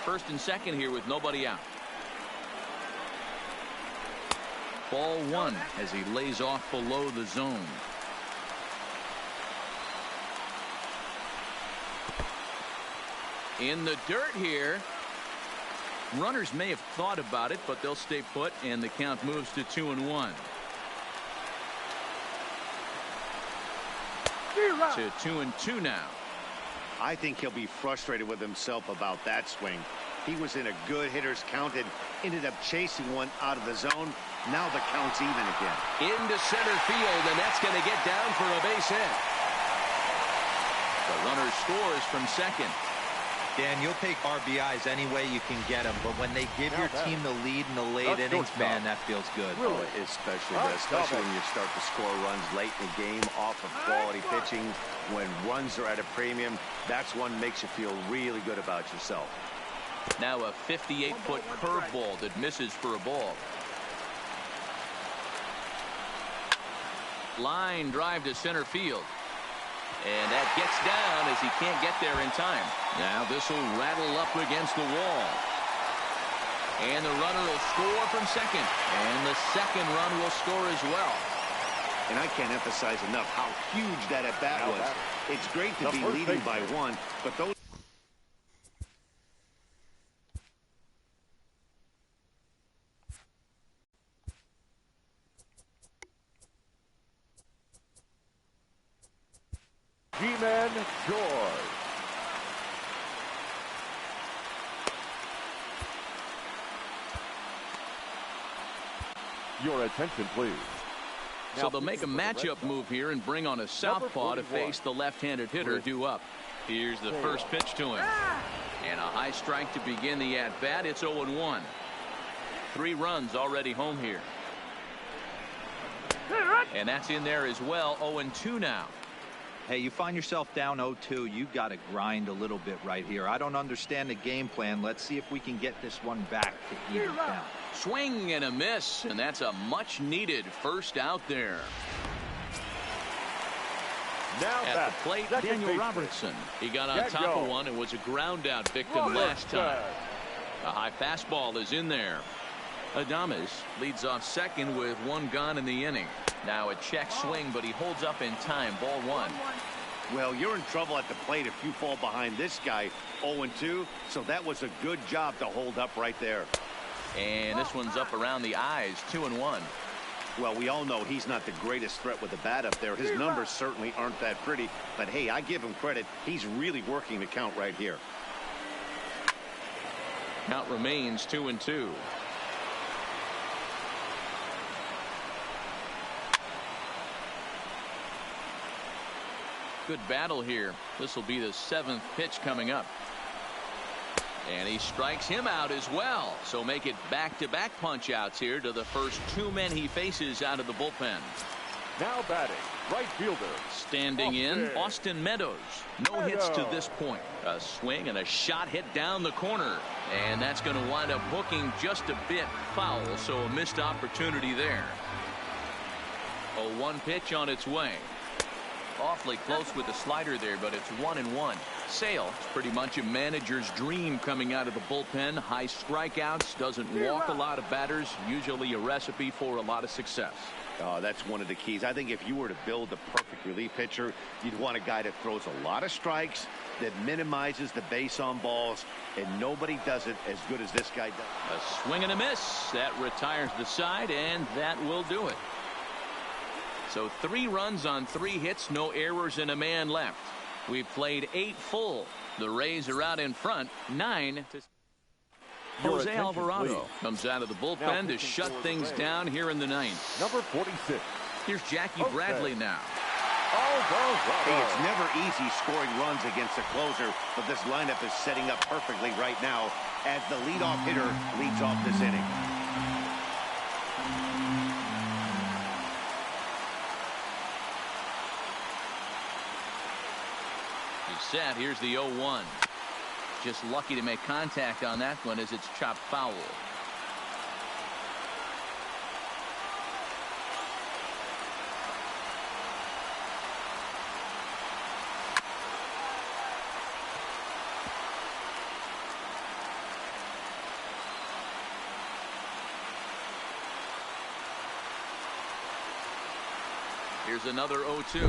First and second here with nobody out. Ball one as he lays off below the zone. In the dirt here. Runners may have thought about it, but they'll stay put, and the count moves to 2-1. To 2-2 now. I think he'll be frustrated with himself about that swing. He was in a good hitter's count and ended up chasing one out of the zone. Now the count's even again. Into center field, and that's going to get down for a base hit. The runner scores from second. Dan, you'll take RBIs any way you can get them, but when they give your team the lead in the late innings, man, that feels good. Oh, especially when you start to score runs late in the game off of quality pitching. When runs are at a premium, that's one makes you feel really good about yourself. Now a 58-foot curveball that misses for a ball. Line drive to center field. And that gets down as he can't get there in time. Now this will rattle up against the wall. And the runner will score from second. And the second run will score as well. And I can't emphasize enough how huge that at-bat was. It's great to be leading by one, but those... G-Man George. Your attention, please. So they'll make a matchup move here and bring on a southpaw to face the left-handed hitter due up. Here's the first pitch to him. And a high strike to begin the at-bat. It's 0-1. 3 runs already home here. And that's in there as well. 0-2 now. Hey, you find yourself down 0-2, you got to grind a little bit right here. I don't understand the game plan. Let's see if we can get this one back to even down. Swing and a miss, and that's a much-needed first out there. Now at the plate, Daniel Robertson. He got on top of one and was a ground-out victim last time. A high fastball is in there. Adames leads off second with 1 gone in the inning. Now a check swing, but he holds up in time. Ball 1. Well, you're in trouble at the plate if you fall behind this guy. 0-2, so that was a good job to hold up right there. And this one's up around the eyes. 2-1. Well, we all know he's not the greatest threat with the bat up there. His numbers certainly aren't that pretty, but hey, I give him credit. He's really working the count right here. Count remains 2-2. Good battle here. This will be the 7th pitch coming up. And he strikes him out as well. So make it back-to-back punch-outs here to the first 2 men he faces out of the bullpen. Now batting, right fielder. Standing in, Austin Meadows. No hits to this point. A swing and a shot hit down the corner. And that's going to wind up hooking just a bit foul, so a missed opportunity there. A 1 pitch on its way. Awfully close with the slider there, but it's 1-1. Sale, it's pretty much a manager's dream coming out of the bullpen. High strikeouts, doesn't walk a lot of batters, usually a recipe for a lot of success. That's one of the keys. I think if you were to build the perfect relief pitcher, you'd want a guy that throws a lot of strikes, that minimizes the base on balls, and nobody does it as good as this guy does. A swing and a miss. That retires the side, and that will do it. So 3 runs on 3 hits, no errors, and a man left. We've played 8 full. The Rays are out in front, 9 to... Jose Alvarado comes out of the bullpen to shut things down here in the 9th. Number 46. Here's Jackie Bradley now. Hey, it's never easy scoring runs against a closer, but this lineup is setting up perfectly right now as the leadoff hitter leads off this inning. He's set. Here's the 0-1. Just lucky to make contact on that one as it's chopped foul. Here's another 0-2.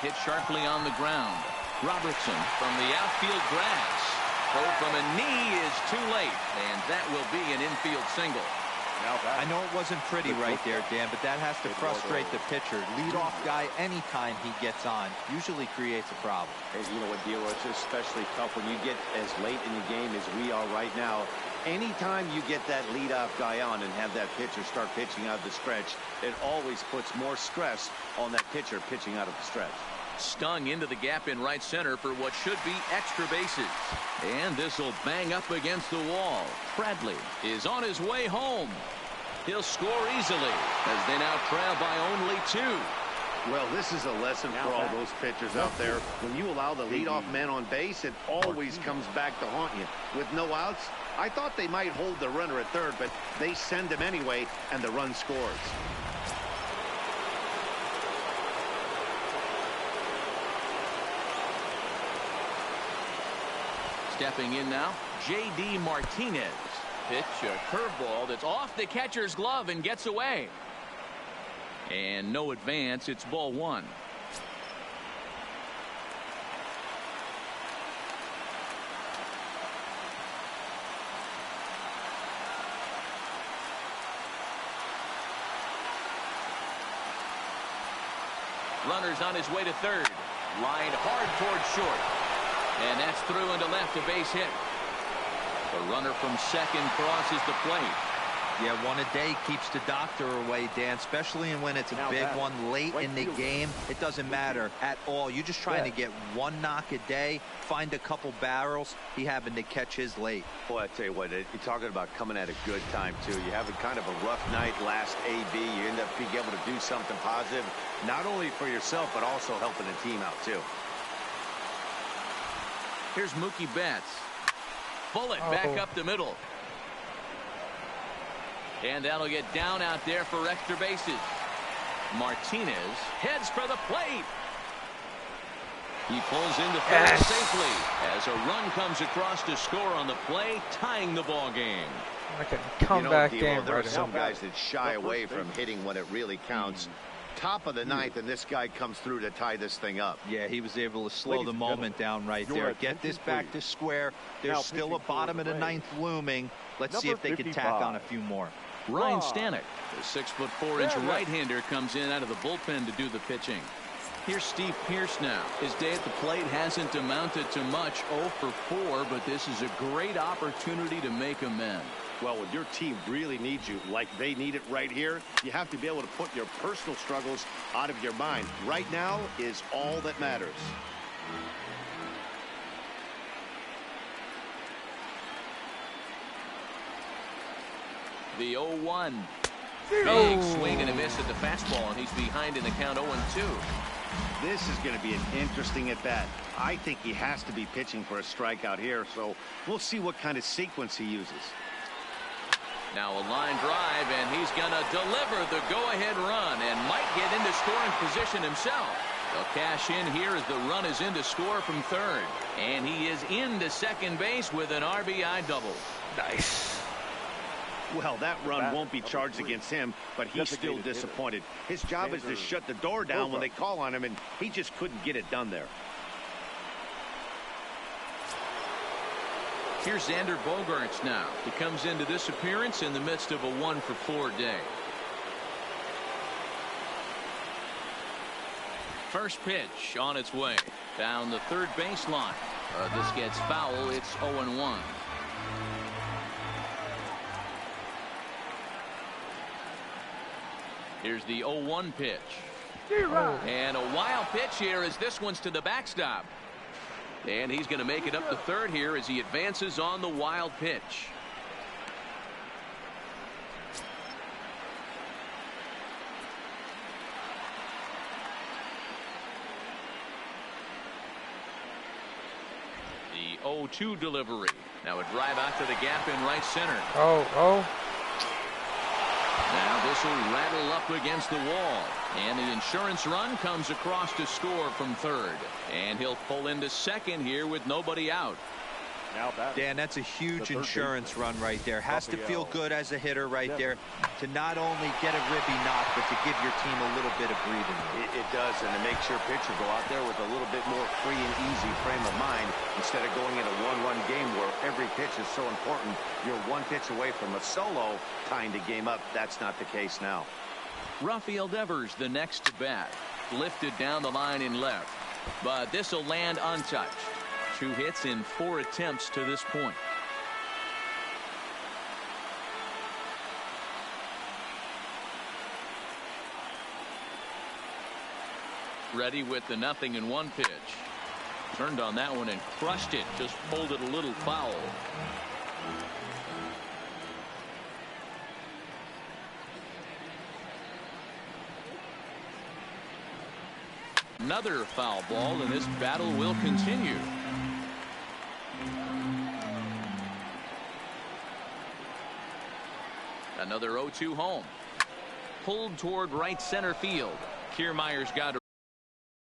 Hit sharply on the ground. Robertson from the outfield grass. Throw from a knee is too late, and that will be an infield single. I know it wasn't pretty right there, Dan, but that has to frustrate the pitcher. Leadoff guy, anytime he gets on, usually creates a problem. Hey, you know what, D'Lo, it's especially tough when you get as late in the game as we are right now. Anytime you get that leadoff guy on and have that pitcher start pitching out of the stretch, it always puts more stress on that pitcher pitching out of the stretch. Stung into the gap in right center for what should be extra bases. And this will bang up against the wall. Bradley is on his way home. He'll score easily as they now trail by only 2. Well, this is a lesson for all those pitchers out there. When you allow the leadoff man on base, it always comes back to haunt you. With no outs, I thought they might hold the runner at third, but they send him anyway, and the run scores. Stepping in now, J.D. Martinez. Pitch a curveball that's off the catcher's glove and gets away. And no advance. It's ball 1. Runner's on his way to third. Lined hard towards short. And that's through into left, a base hit. The runner from second crosses the plate. Yeah, one a day keeps the doctor away, Dan, especially when it's a big one late in the game. It doesn't matter at all. You're just trying to get one knock a day, find a couple barrels. He happened to catch his late. Boy, I tell you what, you're talking about coming at a good time, too. You have a kind of a rough night last AB. You end up being able to do something positive, not only for yourself, but also helping the team out, too. Here's Mookie Betts. Bullet back up the middle. And that'll get down out there for extra bases. Martinez heads for the plate. He pulls into third safely as a run comes across to score on the play, tying the ball game. Like a comeback game. There are some guys that shy away from hitting when it really counts. Top of the ninth, and this guy comes through to tie this thing up. Yeah, he was able to slow the moment down right there. Get this back to square. There's still a bottom of the ninth looming. Let's see if they can tack on a few more. Ryan Stanek, the 6'4" right-hander, comes in out of the bullpen to do the pitching. Here's Steve Pearce now. His day at the plate hasn't amounted to much, 0 for 4, but this is a great opportunity to make amends. Well, when your team really needs you, like they need it right here, you have to be able to put your personal struggles out of your mind. Right now is all that matters. The 0-1. Big swing and a miss at the fastball, and he's behind in the count 0-2. This is going to be an interesting at-bat. I think he has to be pitching for a strikeout here, so we'll see what kind of sequence he uses. Now a line drive, and he's going to deliver the go-ahead run and might get into scoring position himself. They'll cash in here as the run is in to score from third. And he is into second base with an RBI double. Nice. Well, that run won't be charged against him, but he's still disappointed. His job is to shut the door down when they call on him, and he just couldn't get it done there. Here's Xander Bogaerts now. He comes into this appearance in the midst of a 1 for 4 day. First pitch on its way down the third baseline. This gets foul. It's 0-1. Here's the 0-1 pitch. Oh. And a wild pitch here as this one's to the backstop. And he's going to make it up to third here as he advances on the wild pitch. The 0-2 delivery. Now a drive out to the gap in right center. Now this will rattle up against the wall. And the insurance run comes across to score from third. And he'll pull into second here with nobody out. Now Dan, that's a huge insurance run right there. Has to feel good as a hitter right there to not only get a ribby knock, but to give your team a little bit of breathing room. It does, and it makes your pitcher go out there with a little bit more free and easy frame of mind instead of going in a one-run game where every pitch is so important. You're one pitch away from a solo tying the game up. That's not the case now. Rafael Devers, the next to bat, lifted down the line in left, but this will land untouched. 2 hits in 4 attempts to this point. Ready with the 0-1 pitch. Turned on that one and crushed it. Just pulled it a little foul. Another foul ball, and this battle will continue. Another 0-2 home. Pulled toward right center field. Kiermaier's got